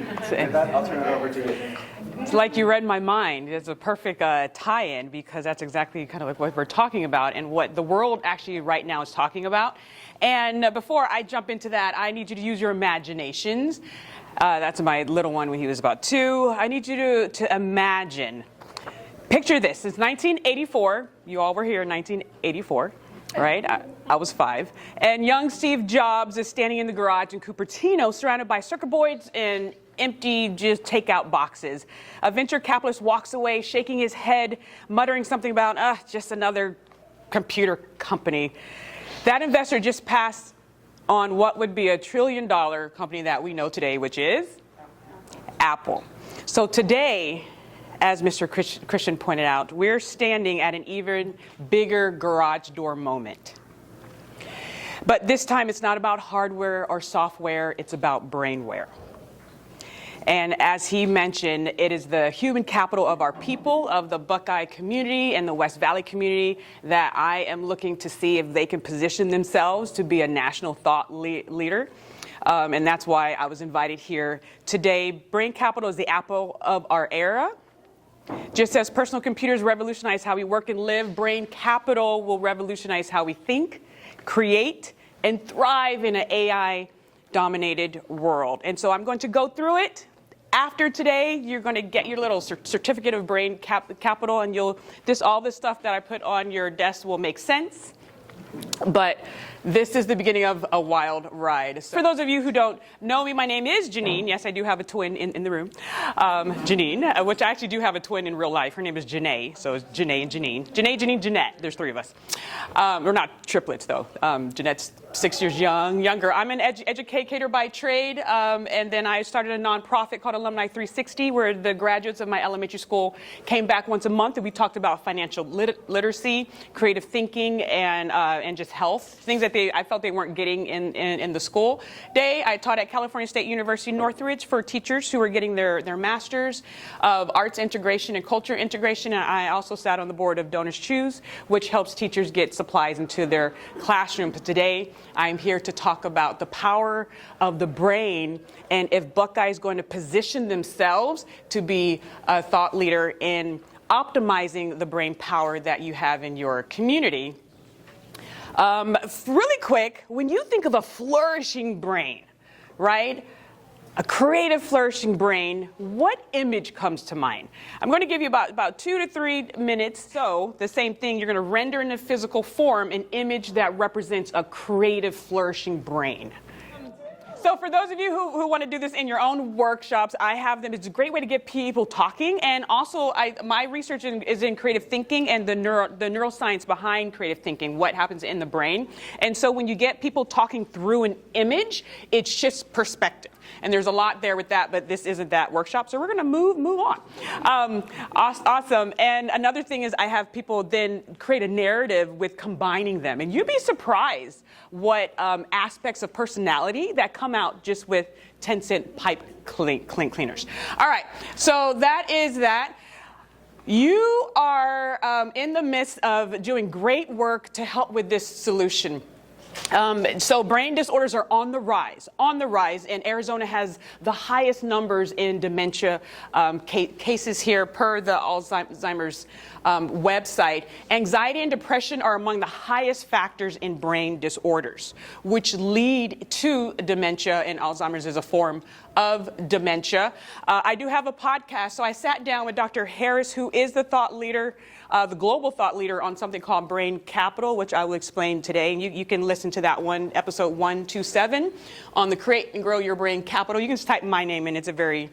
With that, I'll turn it over to you. It's like you read my mind. It's a perfect tie-in because that's exactly kind of like what we're talking about and what the world actually right now is talking about. And before I jump into that, I need you to use your imaginations. That's my little one when he was about 2. I need you to imagine. Picture this. It's 1984. You all were here in 1984. Right? I was 5. And young Steve Jobs is standing in the garage in Cupertino surrounded by circuit boards and empty just takeout boxes. A venture capitalist walks away shaking his head, muttering something about, just another computer company. That investor just passed on what would be a $1 trillion company that we know today, which is Apple. So today, as Mr. Christian pointed out, we're standing at an even bigger garage door moment. But this time it's not about hardware or software, it's about brainware. And as he mentioned, it is the human capital of our people, of the Buckeye community and the West Valley community that I am looking to see if they can position themselves to be a national thought leader. And that's why I was invited here today. Brain capital is the Apple of our era. Just as personal computers revolutionize how we work and live, brain capital will revolutionize how we think, create, and thrive in an AI-dominated world. And so I'm going to go through it. After today, you're going to get your little certificate of brain capital, and all this stuff that I put on your desk will make sense. But this is the beginning of a wild ride. So for those of you who don't know me, my name is Genein. Yes, I do have a twin in the room. Genein, which I actually do have a twin in real life. Her name is Genein. So it's Genein and Genein. Genein, Jeanette. There's 3 of us. We're not triplets, though. Jeanette's 6 years younger. I'm an educator by trade. And then I started a nonprofit called Alumni 360, where the graduates of my elementary school came back once a month. And we talked about financial literacy, creative thinking, and just health, things that I felt they weren't getting in the school day. I taught at California State University Northridge for teachers who were getting their masters of arts integration and culture integration. And I also sat on the board of Donors Choose, which helps teachers get supplies into their classroom. But today, I'm here to talk about the power of the brain and if Buckeye is going to position themselves to be a thought leader in optimizing the brain power that you have in your community. Really quick, when you think of a flourishing brain, right? A creative, flourishing brain, what image comes to mind? I'm going to give you about 2 to 3 minutes. So the same thing, you're going to render in a physical form an image that represents a creative, flourishing brain. So for those of you who want to do this in your own workshops, I have them. It's a great way to get people talking. And also, my research is in creative thinking and the neuroscience behind creative thinking, what happens in the brain. And so when you get people talking through an image, it shifts perspective. And there's a lot there with that, but this isn't that workshop, so we're going to move on. Awesome. And another thing is I have people then create a narrative with combining them. And you'd be surprised what aspects of personality that come out just with 10-cent pipe cleaners. All right, so that is that. You are in the midst of doing great work to help with this solution. So brain disorders are on the rise, and Arizona has the highest numbers in dementia cases here per the Alzheimer's website. Anxiety and depression are among the highest factors in brain disorders, which lead to dementia, and Alzheimer's is a form of dementia. I do have a podcast, so I sat down with Dr. Harris, who is the thought leader, the global thought leader on something called Brain Capital, which I will explain today. And you can listen to that one, episode 127, on the Create and Grow Your Brain Capital. You can just type my name in. It's a very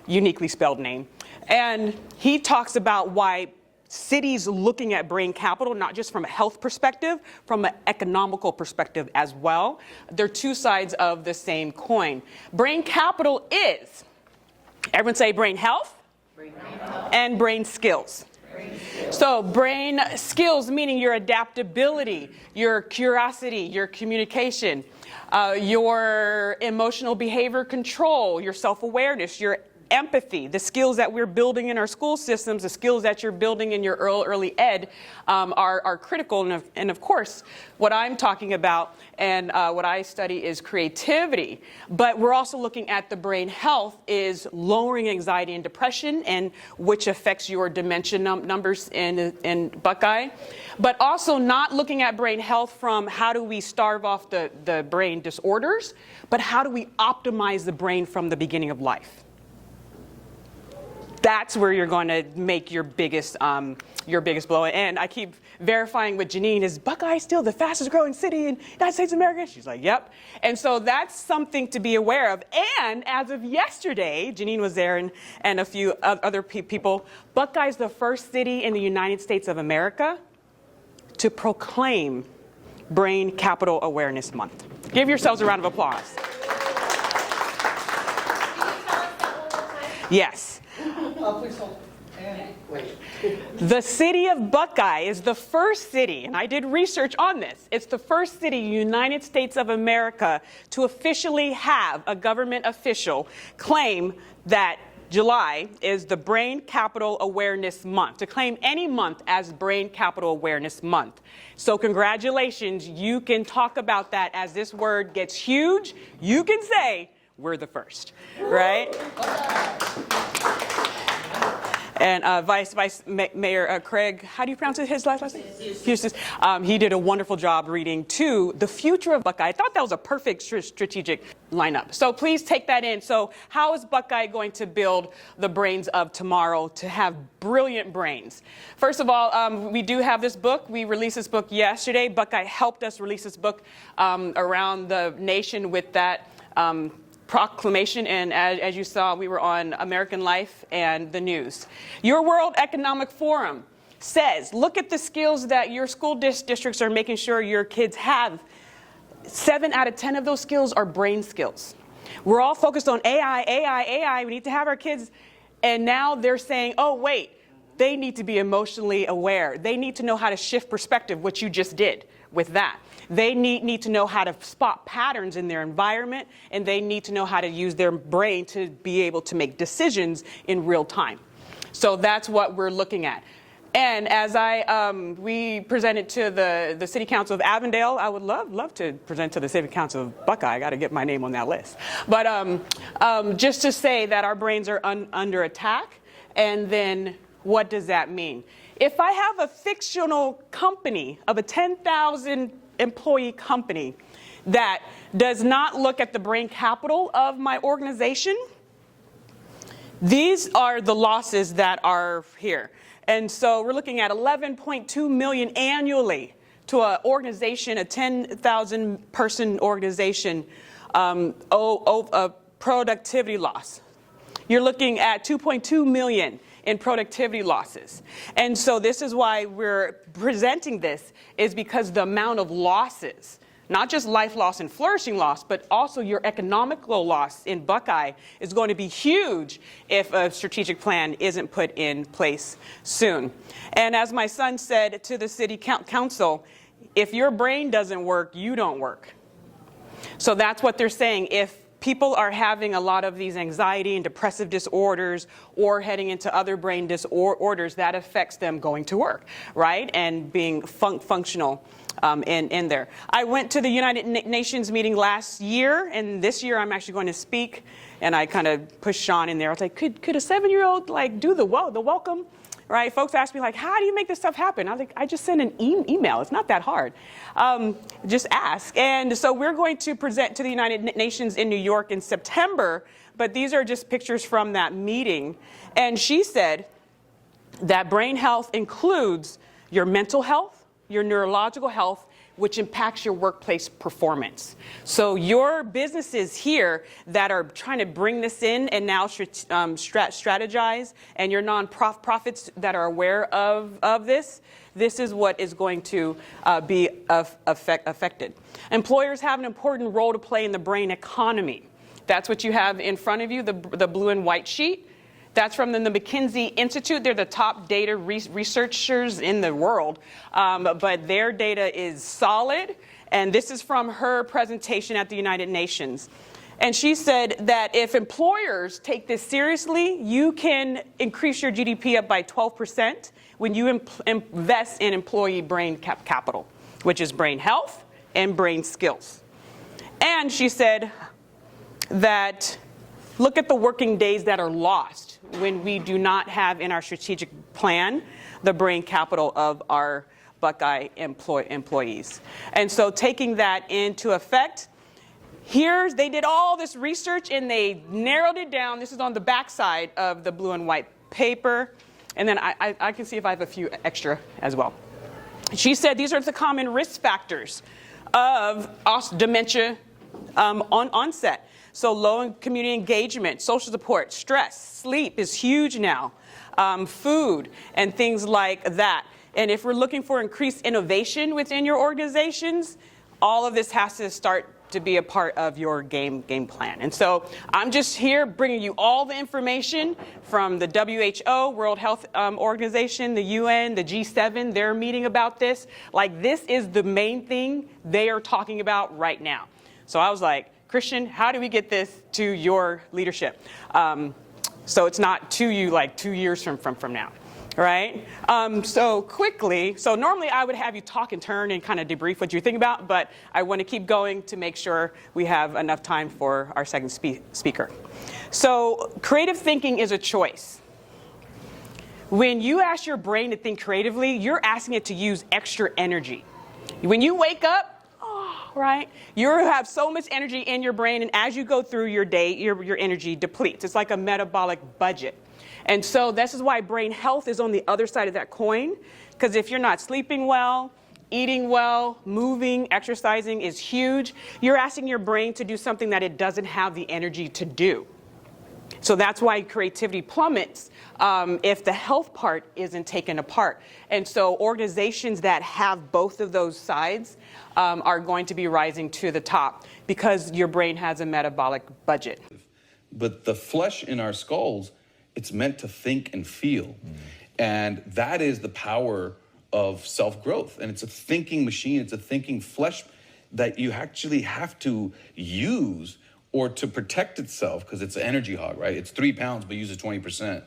uniquely spelled name. And he talks about why cities looking at brain capital, not just from a health perspective, from an economical perspective as well. They're 2 sides of the same coin. Brain capital is, everyone say brain health, and brain skills. So brain skills, meaning your adaptability, your curiosity, your communication, your emotional behavior control, your self-awareness, your empathy, the skills that we're building in our school systems, the skills that you're building in your early ed are critical. And of course, what I'm talking about and what I study is creativity. But we're also looking at the brain health is lowering anxiety and depression, and which affects your dementia numbers in Buckeye. But also not looking at brain health from how do we starve off the brain disorders, but how do we optimize the brain from the beginning of life. That's where you're going to make your biggest blow. And I keep verifying with Genein, is Buckeye still the fastest growing city in the United States of America? She's like, yep. And so that's something to be aware of. And as of yesterday, Genein was there and a few other people, Buckeye is the first city in the United States of America to proclaim Brain Capital Awareness Month. Give yourselves a round of applause. Yes. Please hold. And wait. The city of Buckeye is the first city, and I did research on this, it's the first city in the United States of America to officially have a government official claim that July is the Brain Capital Awareness Month, to claim any month as Brain Capital Awareness Month. So congratulations, you can talk about that as this word gets huge. You can say, we're the first, right? And Vice Mayor Craig, how do you pronounce his last name? Eustace. He did a wonderful job reading to the future of Buckeye. I thought that was a perfect strategic lineup. So please take that in. So how is Buckeye going to build the brains of tomorrow to have brilliant brains? First of all, we do have this book. We released this book yesterday. Buckeye helped us release this book around the nation with that proclamation, and as you saw, we were on American Life and the news. Your World Economic Forum says, look at the skills that your school districts are making sure your kids have. 7 out of 10 of those skills are brain skills. We're all focused on AI. We need to have our kids. And now they're saying, oh, wait, they need to be emotionally aware. They need to know how to shift perspective, which you just did with that. They need to know how to spot patterns in their environment, and they need to know how to use their brain to be able to make decisions in real time. So that's what we're looking at. And as we presented to the City Council of Avondale, I would love to present to the City Council of Buckeye. I got to get my name on that list. But just to say that our brains are under attack, and then what does that mean? If I have a fictional company of a 10,000 employee company that does not look at the brain capital of my organization, these are the losses that are here. And so we're looking at 11.2 million annually to an organization, a 10,000 person organization, a productivity loss. You're looking at 2.2 million in productivity losses. And so this is why we're presenting this, is because the amount of losses, not just life loss and flourishing loss, but also your economical loss in Buckeye is going to be huge if a strategic plan isn't put in place soon. And as my son said to the city council, if your brain doesn't work, you don't work. So that's what they're saying. If people are having a lot of these anxiety and depressive disorders or heading into other brain disorders, that affects them going to work, right? And being functional in there. I went to the United Nations meeting last year, and this year I'm actually going to speak, and I kind of pushed Shawn in there. I was like, could a 7-year-old like do the welcome? Right? Folks ask me like, how do you make this stuff happen? I was like, I just send an email. It's not that hard. Just ask. And so we're going to present to the United Nations in New York in September, but these are just pictures from that meeting. And she said that brain health includes your mental health, your neurological health, which impacts your workplace performance. So your businesses here that are trying to bring this in and now strategize, and your nonprofits that are aware of this is what is going to be affected. Employers have an important role to play in the brain economy. That's what you have in front of you, the blue and white sheet. That's from the McKinsey Institute. They're the top data researchers in the world, but their data is solid. And this is from her presentation at the United Nations. And she said that if employers take this seriously, you can increase your GDP up by 12% when you invest in employee brain capital, which is brain health and brain skills. And she said that look at the working days that are lost when we do not have in our strategic plan the brain capital of our Buckeye employees. And so taking that into effect, they did all this research and they narrowed it down. This is on the back side of the blue and white paper. And then I can see if I have a few extra as well. She said these are the common risk factors of dementia on onset. So low community engagement, social support, stress, sleep is huge now, food and things like that. And if we're looking for increased innovation within your organizations, all of this has to start to be a part of your game plan. And so I'm just here bringing you all the information from the WHO, World Health Organization, the UN, the G7. They're meeting about this. Like, this is the main thing they are talking about right now. So I was like, Christian, how do we get this to your leadership? So it's not to you like 2 years from now. Right? So normally I would have you talk in turn and kind of debrief what you think about, but I want to keep going to make sure we have enough time for our second speaker. So creative thinking is a choice. When you ask your brain to think creatively, you're asking it to use extra energy. When you wake up, right, you have so much energy in your brain, and as you go through your day, your energy depletes. It's like a metabolic budget. And so this is why brain health is on the other side of that coin, because if you're not sleeping well, eating well, moving, exercising is huge. You're asking your brain to do something that it doesn't have the energy to do. So that's why creativity plummets if the health part isn't taken apart. And so organizations that have both of those sides are going to be rising to the top because your brain has a metabolic budget. But the flesh in our skulls, it's meant to think and feel. And that is the power of self-growth. And it's a thinking machine, it's a thinking flesh that you actually have to use or to protect itself, because it's an energy hog, right? It's 3 pounds, but uses 20%.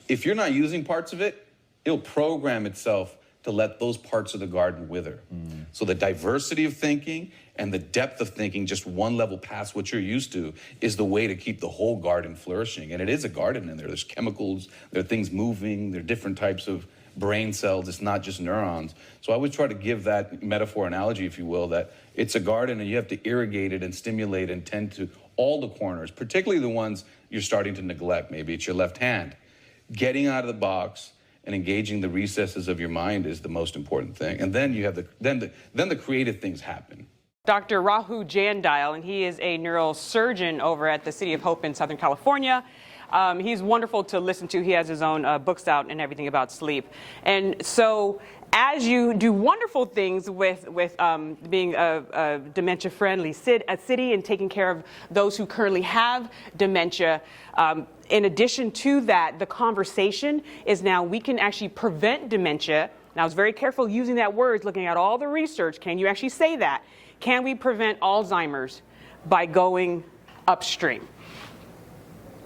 If you're not using parts of it, it'll program itself to let those parts of the garden wither. So the diversity of thinking and the depth of thinking, just one level past what you're used to, is the way to keep the whole garden flourishing. And it is a garden in there. There's chemicals, there are things moving, there are different types of brain cells. It's not just neurons. So I would try to give that metaphor analogy, if you will, that it's a garden and you have to irrigate it and stimulate and tend to all the corners, particularly the ones you're starting to neglect. Maybe it's your left hand. Getting out of the box and engaging the recesses of your mind is the most important thing. And then you have the creative things happen. Dr. Rahul Jandile, and he is a neurosurgeon over at the City of Hope in Southern California. He's wonderful to listen to. He has his own books out and everything about sleep. And so as you do wonderful things with being a dementia-friendly city and taking care of those who currently have dementia, in addition to that, the conversation is now we can actually prevent dementia. Now, I was very careful using that word, looking at all the research. Can you actually say that? Can we prevent Alzheimer's by going upstream?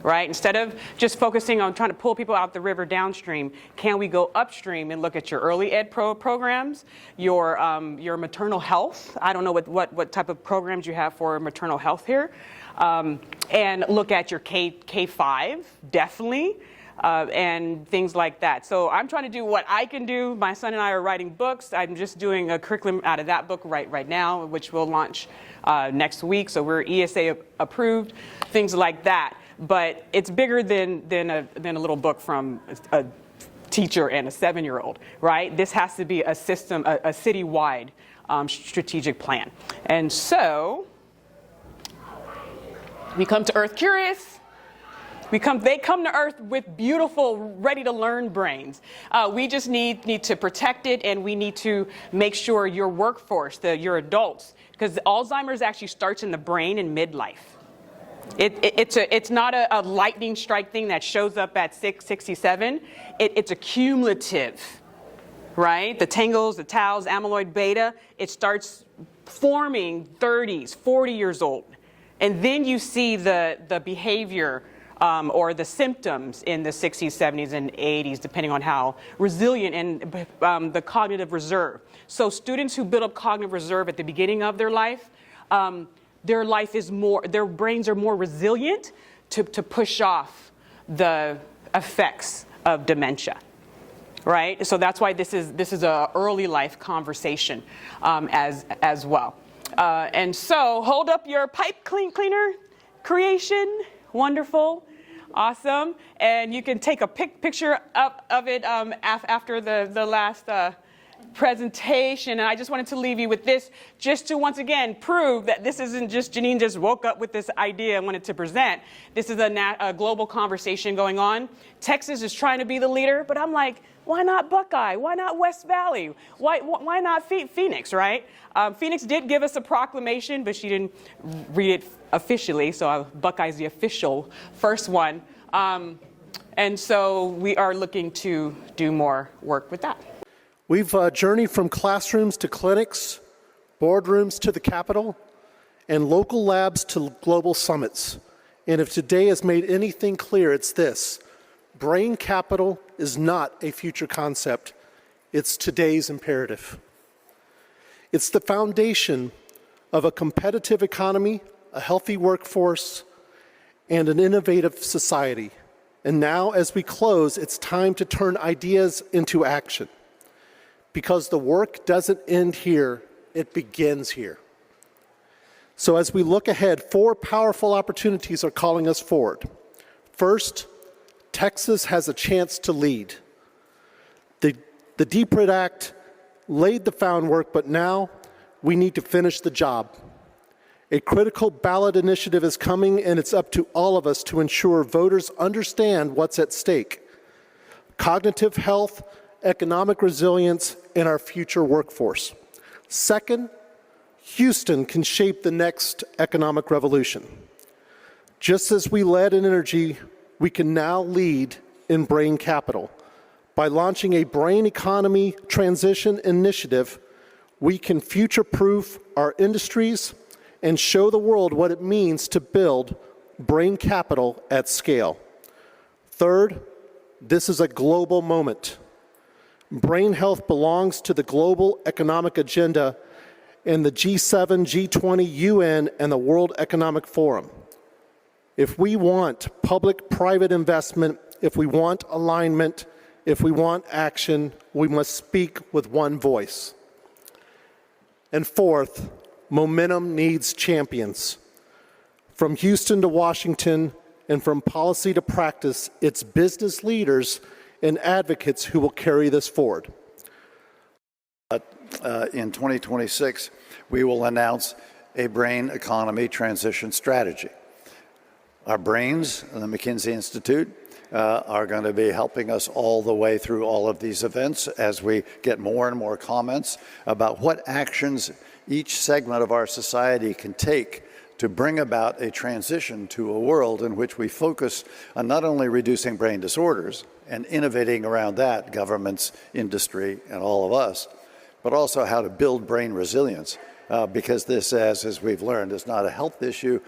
Right? Instead of just focusing on trying to pull people out the river downstream, can we go upstream and look at your early ed programs, your maternal health? I don't know what type of programs you have for maternal health here. And look at your K-5, definitely, and things like that. So I'm trying to do what I can do. My son and I are writing books. I'm just doing a curriculum out of that book right now, which will launch next week. So we're ESA approved, things like that. But it's bigger than a little book from a teacher and a 7-year-old, right? This has to be a system, a citywide strategic plan. And so we come to Earth curious. They come to Earth with beautiful, ready-to-learn brains. We just need to protect it, and we need to make sure your workforce, your adults, because Alzheimer's actually starts in the brain in midlife. It's not a lightning strike thing that shows up at 67. It's a cumulative, right? The tangles, the taus, amyloid beta, it starts forming 30s, 40 years old. And then you see the behavior or the symptoms in the 60s, 70s, and 80s, depending on how resilient and the cognitive reserve. So students who build up cognitive reserve at the beginning of their life, their brains are more resilient to push off the effects of dementia. Right? So that's why this is a early life conversation as well. And so hold up your pipe cleaner creation. Wonderful. Awesome. And you can take a picture of it after the last presentation. And I just wanted to leave you with this, just to once again prove that this isn't just Genein just woke up with this idea and wanted to present. This is a global conversation going on. Texas is trying to be the leader, but I'm like, why not Buckeye? Why not West Valley? Why not Phoenix, right? Phoenix did give us a proclamation, but she didn't read it officially, so Buckeye's the official first one. And so we are looking to do more work with that. We've journeyed from classrooms to clinics, boardrooms to the Capitol, and local labs to global summits. And if today has made anything clear, it's this: brain capital is not a future concept. It's today's imperative. It's the foundation of a competitive economy, a healthy workforce, and an innovative society. And now, as we close, it's time to turn ideas into action. Because the work doesn't end here, it begins here. So as we look ahead, 4 powerful opportunities are calling us forward. First, Texas has a chance to lead. The DPRIT Act laid the groundwork, but now we need to finish the job. A critical ballot initiative is coming, and it's up to all of us to ensure voters understand what's at stake: cognitive health, economic resilience, and our future workforce. Second, Houston can shape the next economic revolution. Just as we led in energy, we can now lead in brain capital. By launching a brain economy transition initiative, we can future-proof our industries and show the world what it means to build brain capital at scale. Third, this is a global moment. Brain health belongs to the global economic agenda in the G7, G20, UN, and the World Economic Forum. If we want public-private investment, if we want alignment, if we want action, we must speak with one voice. And fourth, momentum needs champions. From Houston to Washington, and from policy to practice, it's business leaders and advocates who will carry this forward. In 2026, we will announce a brain economy transition strategy. Our brains, the McKinsey Institute, are going to be helping us all the way through all of these events as we get more and more comments about what actions each segment of our society can take to bring about a transition to a world in which we focus on not only reducing brain disorders and innovating around that, governments, industry, and all of us, but also how to build brain resilience, because this, as we've learned, is not a health issue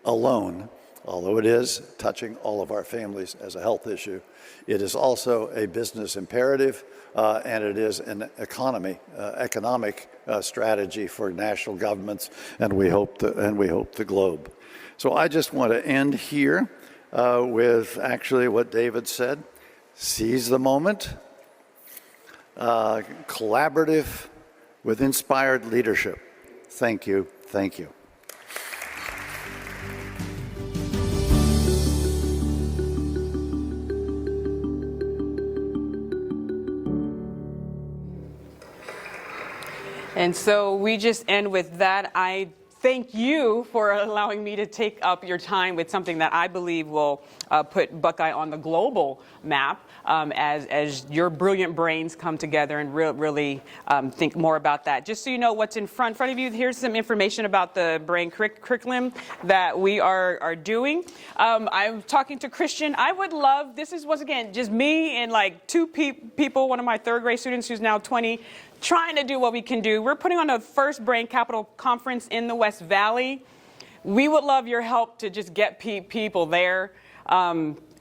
alone, although it is touching all of our families as a health issue. It is also a business imperative, and it is an economic strategy for national governments, and we hope the globe. So I just want to end here with actually what David said: seize the moment, collaborative with inspired leadership. Thank you. Thank you. And so we just end with that. I thank you for allowing me to take up your time with something that I believe will put Buckeye on the global map as your brilliant brains come together and really think more about that. Just so you know what's in front of you, here's some information about the brain curriculum that we are doing. I'm talking to Christian. I would love, this is once again just me and like 2 people, one of my 3rd grade students who's now 20, trying to do what we can do. We're putting on the first Brain Capital Conference in the West Valley. we would love your help to just get people there.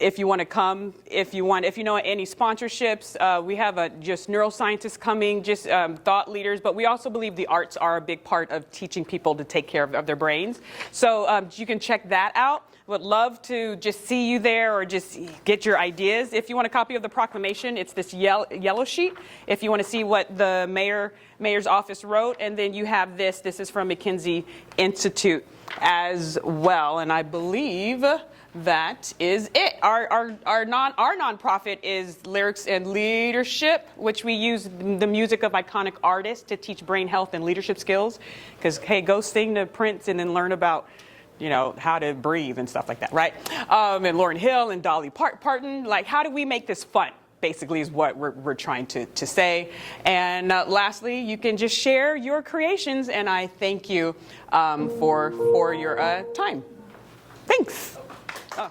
If you want to come, if you know any sponsorships, we have just neuroscientists coming, just thought leaders, but we also believe the arts are a big part of teaching people to take care of their brains. So you can check that out. Would love to just see you there or just get your ideas. If you want a copy of the proclamation, it's this yellow sheet. If you want to see what the mayor's office wrote, and then you have this. This is from McKinsey Institute as well, and I believe that is it. Our nonprofit is Lyrics and Leadership, which we use the music of iconic artists to teach brain health and leadership skills. Because hey, go sing to Prince and then learn about, you know, how to breathe and stuff like that, right? And Lauryn Hill and Dolly Parton. Like, how do we make this fun? Basically, is what we're trying to say. And lastly, you can just share your creations, and I thank you for your time. Thanks. Oh.